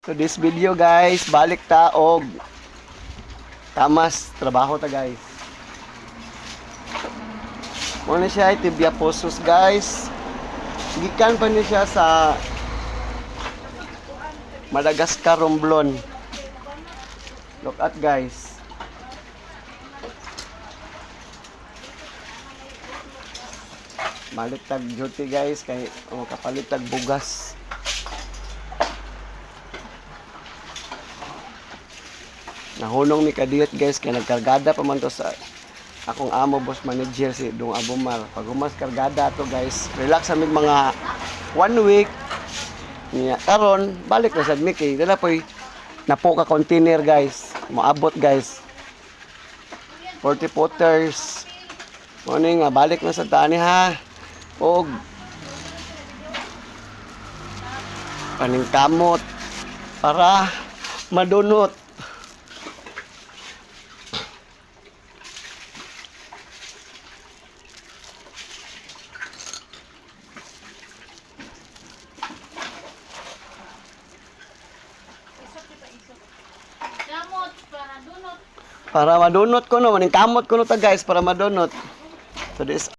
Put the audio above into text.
So this video guys, balik ta og tamas trabaho ta guys. Muna siya Tibia Posos guys. Gikan pa niya siya sa Madagascar, Romblon. Look at guys. Malitag duty guys kay kapalitag bugas. Nahunong mi kadiyot guys kay nagkargada pa man to sa akong amo boss manager si Dong Abumar. Pag humas kargada to guys, relax amig mga 1 week. Niya karon balik na sad mi kay dala poy napo ka container guys. Moabot guys. 40 footers. Morning nga balik na sa tani ha. Og paningkamot para madunot. Para madunot ko no, maning kamot ko no ta guys para madunot. So this